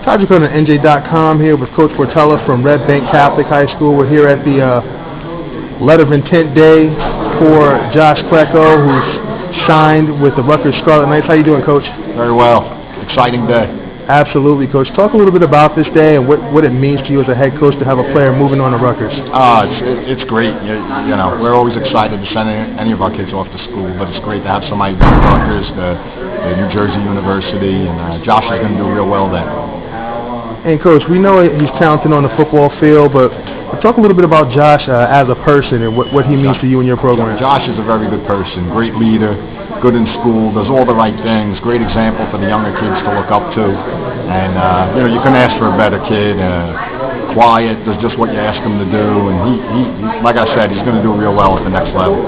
Rutger on NJ.com here with Coach Portela from Red Bank Catholic High School. We're here at the letter of intent day for Josh Klecko, who's signed with the Rutger Scarlet Knights. How you doing, Coach? Very well. Exciting day. Absolutely, Coach. Talk a little bit about this day and what it means to you as a head coach to have a player moving on to Rutgers. It's great. You know, we're always excited to send any of our kids off to school, but it's great to have somebody from Rutgers, the New Jersey University, and Josh is going to do real well there. And Coach, we know he's talented on the football field, but talk a little bit about Josh as a person and what he means to you and your program. Josh is a very good person, great leader, good in school, does all the right things, great example for the younger kids to look up to. And you know, you couldn't ask for a better kid. Quiet, does just what you ask him to do, and he like I said, he's going to do real well at the next level.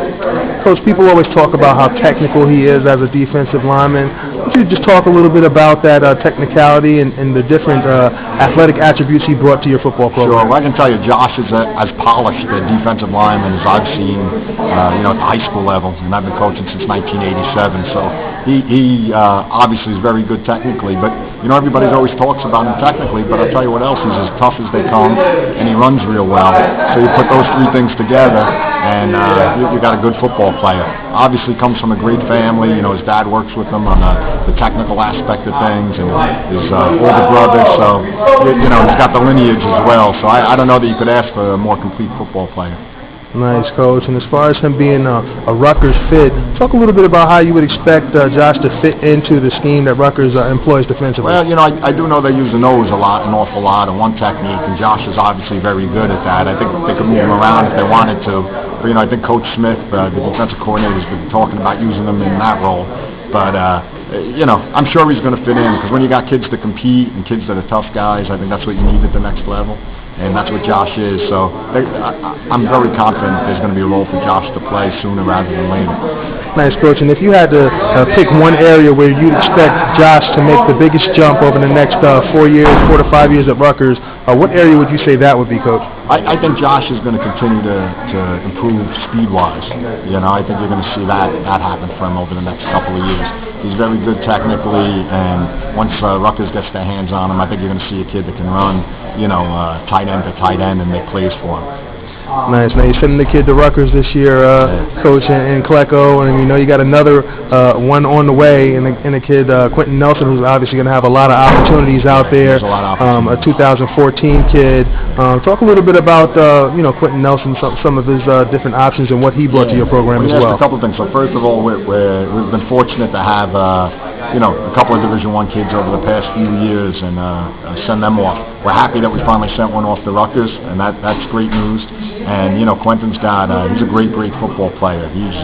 Coach, people always talk about how technical he is as a defensive lineman. Could you just talk a little bit about that technicality and the different athletic attributes he brought to your football program? Sure. Well, I can tell you, Josh is as polished a defensive lineman as I've seen, you know, at the high school level, and I've been coaching since 1987. So he obviously is very good technically, but you know, everybody always talks about him technically, but I'll tell you what else, he's as tough as they come, and he runs real well. So you put those three things together, and you got a good football player. Obviously comes from a great family. You know, his dad works with him on the technical aspect of things, and his older brother, so you know, he's got the lineage as well. So I don't know that you could ask for a more complete football player. Nice, Coach. And as far as him being a Rutgers fit, talk a little bit about how you would expect Josh to fit into the scheme that Rutgers employs defensively. Well, you know, I do know they use the nose an awful lot, and one technique, and Josh is obviously very good at that. I think they could move him around if they wanted to. But, you know, I think Coach Smith, the defensive coordinator, has been talking about using him in that role. But, you know, I'm sure he's going to fit in, because when you got kids to compete and kids that are tough guys, I think that's what you need at the next level. And that's what Josh is. So I'm very confident there's going to be a role for Josh to play sooner rather than later. Nice, Coach. And if you had to pick one area where you'd expect Josh to make the biggest jump over the next 4 to 5 years at Rutgers, what area would you say that would be, Coach? I think Josh is going to continue to improve speed-wise. You know, I think you're going to see that happen for him over the next couple of years. He's very good technically, and once Rutgers gets their hands on him, I think you're going to see a kid that can run, you know, tight end to tight end and make plays for him. Nice. Now you're sending the kid to Rutgers this year, Coach, and Klecko, and you know you got another one on the way, and a kid, Quentin Nelson, who's obviously going to have a lot of opportunities out there. A 2014 kid. Talk a little bit about you know, Quentin Nelson, some of his different options and what he brought to your program as well. A couple of things. So first of all, we've been fortunate to have you know, a couple of Division I kids over the past few years and send them off. We're happy that we finally sent one off to Rutgers, and that's great news. And you know, Quentin's got he's a great football player. He's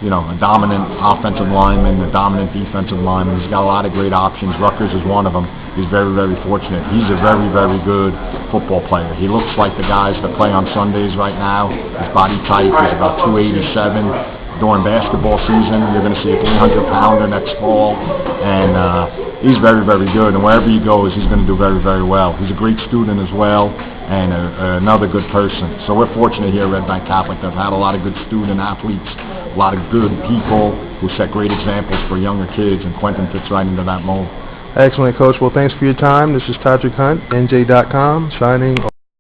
you know, a dominant offensive lineman, a dominant defensive lineman. He's got a lot of great options. Rutgers is one of them. He's very fortunate. He's a very good football player. He looks like the guys that play on Sundays right now. His body type is about 287. During basketball season, you're going to see a 300-pounder next fall, and he's very good. And wherever he goes, he's going to do very well. He's a great student as well, and another good person. So we're fortunate here at Red Bank Catholic to have had a lot of good student athletes, a lot of good people who set great examples for younger kids, and Quentin fits right into that mold. Excellent, Coach. Well, thanks for your time. This is Rutger, NJ.com, signing off.